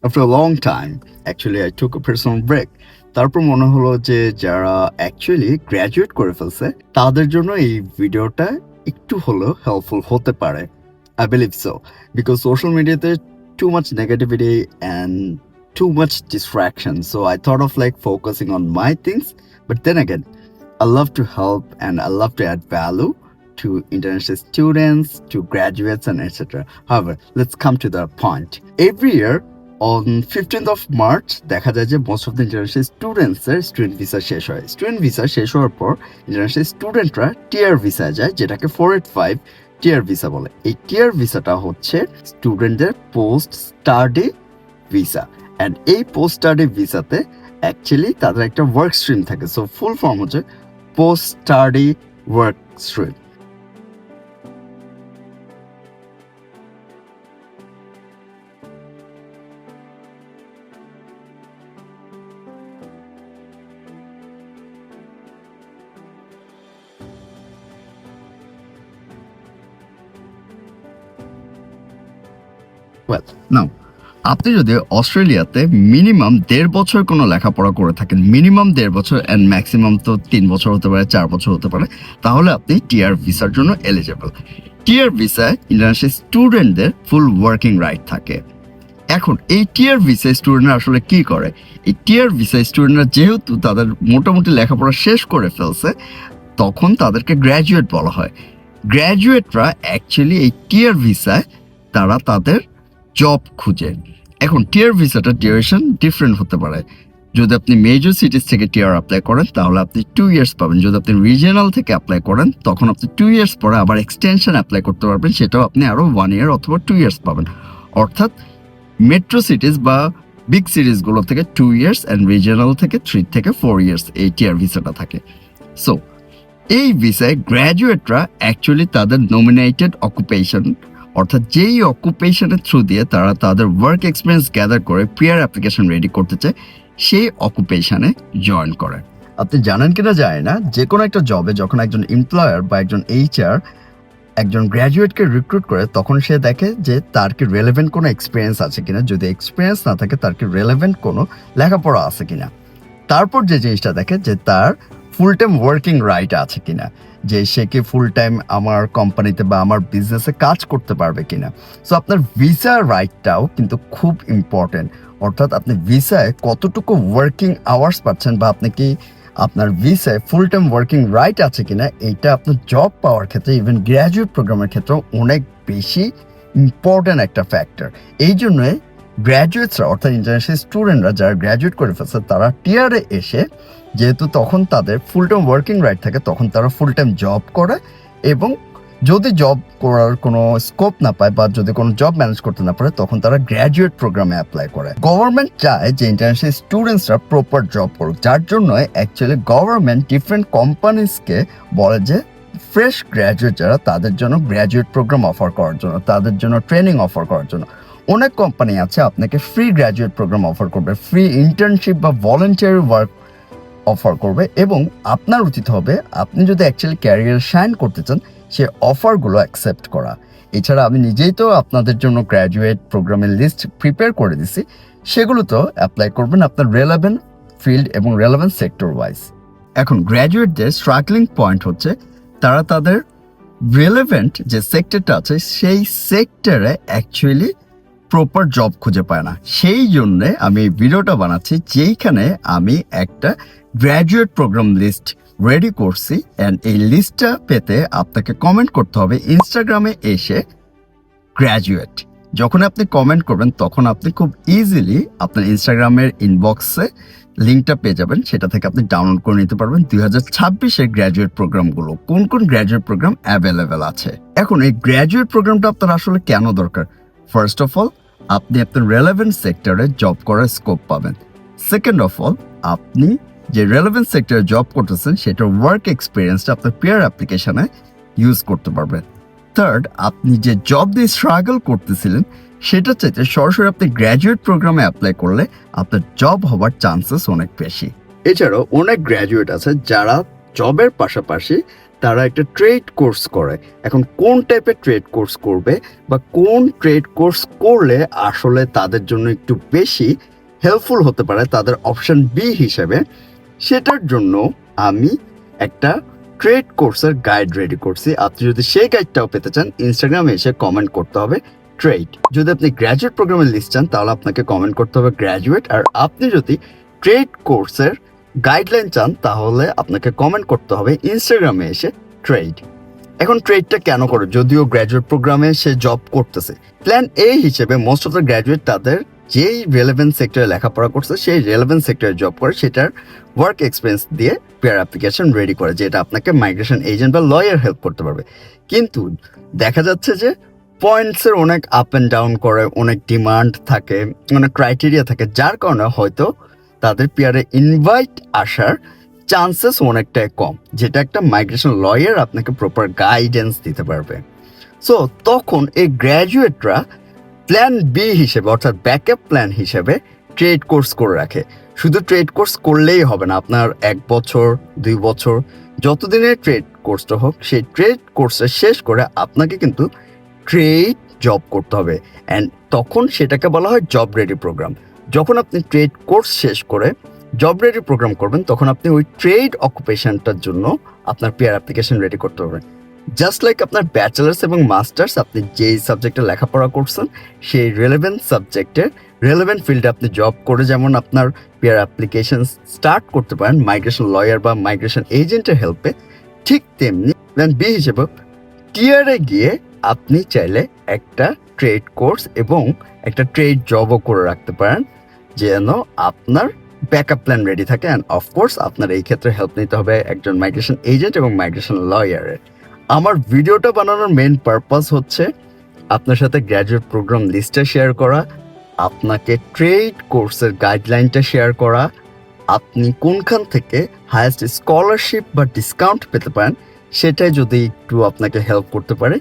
After a long time, actually I took a personal break. তারপর মনে হলো যে যারা অ্যাকচুয়ালি গ্র্যাজুয়েট করে ফেলছে তাদের জন্য এই ভিডিওটা একটু হলেও হেল্পফুল হতে পারে। I believe so because social media there's too much negativity and too much distraction. So I thought of like focusing on my things, but then again, I love to help and I love to add value to international students, to graduates and etc. However, let's come to the point. Every year on 15th of March দেখা যায় যে most of the international students এর student visa শেষ হয়। Student visa শেষ হওয়ার পর international স্টুডেন্টরা টিআর ভিসায় যায়, যেটাকে 485 টিআর ভিসা বলে। এই টিআর ভিসাটা হচ্ছে স্টুডেন্টদের পোস্ট স্টাডি ভিসা, অ্যান্ড এই পোস্ট স্টাডি ভিসাতে অ্যাকচুয়ালি তাদের একটা ওয়ার্ক স্ট্রিম থাকে। সো ফুল ফর্ম হচ্ছে post study work stream. Well now, আপনি যদি অস্ট্রেলিয়াতে মিনিমাম 1.5 বছর কোনো লেখাপড়া করে থাকেন, মিনিমাম 1.5 বছর অ্যান্ড ম্যাক্সিমাম তো 3 বছর হতে পারে, 4 বছর হতে পারে, তাহলে আপনি টিআর ভিসার জন্য এলিজেবল। টিআর ভিসায় ইন্টারন্যাশনাল স্টুডেন্টদের ফুল ওয়ার্কিং রাইট থাকে। এখন এই টিআর ভিসা স্টুডেন্টরা আসলে কি করে? এই টিআর ভিসা স্টুডেন্টরা যেহেতু তাদের মোটামুটি লেখাপড়া শেষ করে ফেলছে, তখন তাদেরকে গ্র্যাজুয়েট বলা হয়। গ্র্যাজুয়েটরা অ্যাকচুয়ালি এই টিআর ভিসায় তারা তাদের জব খুঁজে। এখন টিআর ভিসাটা ডিউরেশন ডিফারেন্ট হতে পারে। যদি আপনি মেজর সিটিজ থেকে টিআর অ্যাপ্লাই করেন তাহলে আপনি 2 ইয়ার্স পাবেন। যদি আপনি রিজিয়নাল থেকে অ্যাপ্লাই করেন তখন আপনি 2 ইয়ার্স পরে আবার এক্সটেনশন অ্যাপ্লাই করতে পারবেন, সেটাও আপনি আরও 1 ইয়ার অথবা 2 ইয়ার্স পাবেন। অর্থাৎ মেট্রো সিটিজ বা বিগ সিটিজগুলো থেকে 2 ইয়ার্স অ্যান্ড রিজিয়নাল থেকে 3 থেকে 4 ইয়ার্স এই টিআর ভিসাটা থাকে। সো এই ভিসায় গ্র্যাজুয়েটরা অ্যাকচুয়ালি তাদের নমিনেটেড অকুপেশন, অর্থাৎ যেই অকুপেশনের থ্রু দিয়ে তারা তাদের ওয়ার্ক এক্সপিরিয়েন্স গ্যাদার করে পিআর অ্যাপ্লিকেশন রেডি করতে চায়, সেই অকুপেশনে জয়েন করে। আপনি জানেন কিনা জানি না, যে কোনো একটা জবে যখন একজন এমপ্লয়ার বা একজন এইচআর একজন গ্র্যাজুয়েটকে রিক্রুট করে, তখন সে দেখে যে তার কি রেলেভেন্ট কোনো এক্সপিরিয়েন্স আছে কিনা। যদি এক্সপিরিয়েন্স না থাকে, তার কি রেলেভেন্ট কোনো লেখাপড়া আছে কিনা। তারপর যে জিনিসটা দেখে যে তার ফুল টাইম ওয়ার্কিং রাইট আছে কিনা, যে সে কি ফুল টাইম আমার কোম্পানিতে বা আমার বিজনেসে কাজ করতে পারবে কিনা। সো আপনার ভিসা রাইটটাও কিন্তু খুব ইম্পর্টেন্ট। অর্থাৎ আপনি ভিসায় কতটুকু ওয়ার্কিং আওয়ার্স পাচ্ছেন বা আপনি কি আপনার ভিসায় ফুল টাইম ওয়ার্কিং রাইট আছে কিনা, এইটা আপনার জব পাওয়ার ক্ষেত্রে, ইভেন গ্র্যাজুয়েট প্রোগ্রামের ক্ষেত্রেও অনেক বেশি ইম্পর্টেন্ট একটা ফ্যাক্টর। এই জন্যই গ্র্যাজুয়েটসরা অর্থাৎ ইন্টারন্যাশনাল স্টুডেন্টরা যারা গ্র্যাজুয়েট করে ফেলছে, তারা টিআরে এসে যেহেতু তখন তাদের ফুল টাইম ওয়ার্কিং রাইট থাকে, তখন তারা ফুল টাইম জব করে, এবং যদি জব করার কোনো স্কোপ না পায় বা যদি কোনো জব ম্যানেজ করতে না পারে, তখন তারা গ্র্যাজুয়েট প্রোগ্রামে অ্যাপ্লাই করে। গভর্নমেন্ট চায় যে ইন্টারন্যাশনাল স্টুডেন্টসরা প্রপার জব করুক, যার জন্য অ্যাকচুয়ালি গভর্নমেন্ট ডিফারেন্ট কোম্পানিজকে বলে যে ফ্রেশ গ্র্যাজুয়েট যারা, তাদের জন্য গ্র্যাজুয়েট প্রোগ্রাম অফার করার জন্য, তাদের জন্য ট্রেনিং অফার করার জন্য। অনেক কোম্পানি আছে আপনাকে ফ্রি গ্র্যাজুয়েট প্রোগ্রাম অফার করবে, ফ্রি ইন্টার্নশিপ বা ভলেন্টিয়ারি ওয়ার্ক অফার করবে, এবং আপনার উচিত হবে আপনি যদি অ্যাকচুয়ালি ক্যারিয়ার শাইন করতে চান, সে অফারগুলো অ্যাকসেপ্ট করা। এছাড়া আমি নিজেই তো আপনাদের জন্য গ্র্যাজুয়েট প্রোগ্রামের লিস্ট প্রিপেয়ার করে দিছি, সেগুলো তো অ্যাপ্লাই করবেন আপনার রেলেভেন্ট ফিল্ড এবং রেলেভেন্ট সেক্টর ওয়াইজ। এখন গ্র্যাজুয়েটদের স্ট্রাগলিং পয়েন্ট হচ্ছে তারা তাদের রেলেভেন্ট যে সেক্টরটা আছে সেই সেক্টরে অ্যাকচুয়ালি প্রপার জব খুঁজে পায় না। সেই জন্যে আমি এই ভিডিওটা বানাচ্ছি, যেইখানে আমি একটা গ্র্যাজুয়েট প্রোগ্রাম লিস্ট রেডি করছি, অ্যান্ড এই লিস্টটা পেতে আপনাকে কমেন্ট করতে হবে ইনস্টাগ্রামে এসে গ্র্যাজুয়েট। যখন আপনি কমেন্ট করবেন তখন আপনি খুব ইজিলি আপনার ইনস্টাগ্রামের ইনবক্সে লিঙ্কটা পেয়ে যাবেন, সেটা থেকে আপনি ডাউনলোড করে নিতে পারবেন 2026-এর গ্র্যাজুয়েট প্রোগ্রামগুলো, কোন কোন গ্র্যাজুয়েট প্রোগ্রাম অ্যাভেলেবেল আছে। এখন এই গ্র্যাজুয়েট প্রোগ্রামটা আপনার আসলে কেন দরকার? ফার্স্ট অফ অল, আপনি আপনার রেলেভেন্ট সেক্টরে জব করার স্কোপ পাবেন। সেকেন্ড অফ অল, আপনি যে রেলেভেন্ট সেক্টরে জব করতেছেন সেটার ওয়ার্ক এক্সপিরিয়েন্সটা আপনার পিআর অ্যাপ্লিকেশনে ইউজ করতে পারবেন। থার্ড, আপনি যে জব দিয়ে স্ট্রাগল করতেছিলেন সেটা চাইতে সরাসরি আপনি গ্র্যাজুয়েট প্রোগ্রামে অ্যাপ্লাই করলে আপনার জব হওয়ার চান্সেস অনেক বেশি। এছাড়াও অনেক গ্র্যাজুয়েট আছে যারা জবের পাশাপাশি তারা একটা ট্রেড কোর্স করে। এখন কোন টাইপের ট্রেড কোর্স করবে বা কোন ট্রেড কোর্স করলে আসলে তাদের জন্য একটু বেশি হেল্পফুল হতে পারে তাদের অপশন বি হিসেবে, সেটার জন্য আমি একটা ট্রেড কোর্সের গাইড রেডি করছি। আপনি যদি সেই গাইডটাও পেতে চান, ইনস্টাগ্রামে এসে কমেন্ট করতে হবে ট্রেড। যদি আপনি গ্র্যাজুয়েট প্রোগ্রামের লিস্ট চান তাহলে আপনাকে কমেন্ট করতে হবে গ্র্যাজুয়েট। আর আপনি যদি ট্রেড কোর্সের গাইডলাইন চান তাহলে আপনাকে কমেন্ট করতে হবে ইনস্টাগ্রামে এসে ট্রেড। এখন ট্রেডটা কেন করে? যদিও গ্র্যাজুয়েট প্রোগ্রামে সে জব করতেছে, প্ল্যান এ হিসেবে মোস্ট অফ দ্য গ্র্যাজুয়েট তাদের যেই রেলেভেন্ট সেক্টরে লেখাপড়া করছে সেই রেলেভেন্ট সেক্টরে জব করে, সেটার ওয়ার্ক এক্সপিরিয়েন্স দিয়ে পেয়ার অ্যাপ্লিকেশন রেডি করে, যেটা আপনাকে মাইগ্রেশন এজেন্ট বা লয়ার হেল্প করতে পারবে। কিন্তু দেখা যাচ্ছে যে পয়েন্টসের অনেক আপ অ্যান্ড ডাউন করে, অনেক ডিমান্ড থাকে, অনেক ক্রাইটেরিয়া থাকে, যার কারণে হয়তো তাদের পেয়ারে ইনভাইট আসার চান্সেস অনেকটাই কম, যেটা একটা মাইগ্রেশন লয়ার আপনাকে প্রপার গাইডেন্স দিতে পারবে। সো তখন এই গ্র্যাজুয়েটরা প্ল্যান বি হিসেবে অর্থাৎ ব্যাকআপ প্ল্যান হিসেবে ট্রেড কোর্স করে রাখে। শুধু ট্রেড কোর্স করলেই হবে না, আপনার 1 বছর 2 বছর যতদিনের ট্রেড কোর্সটা হোক, সেই ট্রেড কোর্সটা শেষ করে আপনাকে কিন্তু ট্রেড জব করতে হবে। অ্যান্ড তখন সেটাকে বলা হয় জব রেডি প্রোগ্রাম। যখন আপনি ট্রেড কোর্স শেষ করে জব রেডি প্রোগ্রাম করবেন তখন আপনি ওই ট্রেড অকুপেশনটার জন্য আপনার পেয়ার অ্যাপ্লিকেশন রেডি করতে পারবেন। জাস্ট লাইক আপনার ব্যাচেলার্স এবং মাস্টার্স, আপনি যেই সাবজেক্টে লেখাপড়া করছেন সেই রেলেভেন্ট সাবজেক্টের রেলেভেন্ট ফিল্ডে আপনি জব করে যেমন আপনার পেয়ার অ্যাপ্লিকেশন স্টার্ট করতে পারেন মাইগ্রেশন লয়ার বা মাইগ্রেশন এজেন্টের হেল্পে, ঠিক তেমনি প্ল্যান বি হিসেবে টিয়ারে গিয়ে আপনি চাইলে একটা ট্রেড কোর্স এবং একটা ট্রেড জবও করে রাখতে পারেন, যেন আপনার ব্যাকআপ প্ল্যান রেডি থাকে। অ্যান্ড অফকোর্স আপনার এই ক্ষেত্রে হেল্প নিতে হবে একজন মাইগ্রেশন এজেন্ট এবং মাইগ্রেশন লয়ারের। আমার ভিডিওটা বানানোর মেইন পারপাস হচ্ছে আপনার সাথে গ্র্যাজুয়েট প্রোগ্রাম লিস্টটা শেয়ার করা, আপনাকে ট্রেড কোর্সের গাইডলাইনটা শেয়ার করা, আপনি কোনখান থেকে হায়েস্ট স্কলারশিপ বা ডিসকাউন্ট পেতে পারেন সেটাই যদি একটু আপনাকে হেল্প করতে পারে,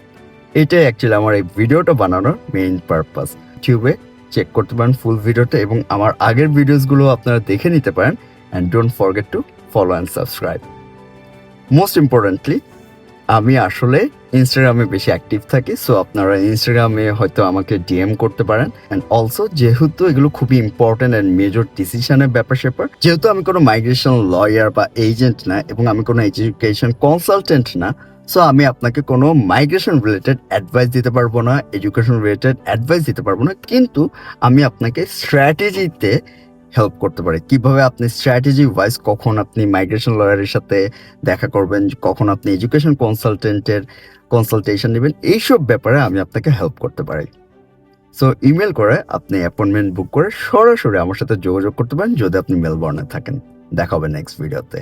এটাই অ্যাকচুয়ালি আমার এই ভিডিওটা বানানোর মেইন পারপাস। ইউটিউবে চেক করতে পারেন ফুল ভিডিওটা এবং আমার আগের ভিডিওসগুলো আপনারা দেখে নিতে পারেন। And don't forget to follow and subscribe. Most importantly আমি আসলে ইনস্টাগ্রামে বেশি অ্যাক্টিভ থাকি, সো আপনারা ইনস্টাগ্রামে হয়তো আমাকে ডিএম করতে পারেন। অ্যান্ড অলসো যেহেতু এগুলো খুবই ইম্পর্টেন্ট অ্যান্ড মেজর ডিসিশনের ব্যাপার স্যাপার, যেহেতু আমি কোনো মাইগ্রেশন লয়ার বা এজেন্ট না এবং আমি কোনো এডুকেশন কনসালটেন্ট না, সো আমি আপনাকে কোনো মাইগ্রেশন রিলেটেড অ্যাডভাইস দিতে পারবো না, এডুকেশন রিলেটেড অ্যাডভাইস দিতে পারবো না, কিন্তু আমি আপনাকে স্ট্র্যাটেজিতে হেল্প করতে পারে। কিভাবে আপনি স্ট্র্যাটেজি ওয়াইজ কখন আপনি মাইগ্রেশন লয়ারের সাথে দেখা করবেন, কখন আপনি এডুকেশন কনসালটেন্টের কনসালটেশন নেবেন, এইসব ব্যাপারে আমি আপনাকে হেল্প করতে পারি। সো ইমেল করে আপনি অ্যাপয়েন্টমেন্ট বুক করে সরাসরি আমার সাথে যোগাযোগ করতে পারেন যদি আপনি মেলবোর্নে থাকেন। দেখা হবে নেক্সট ভিডিওতে।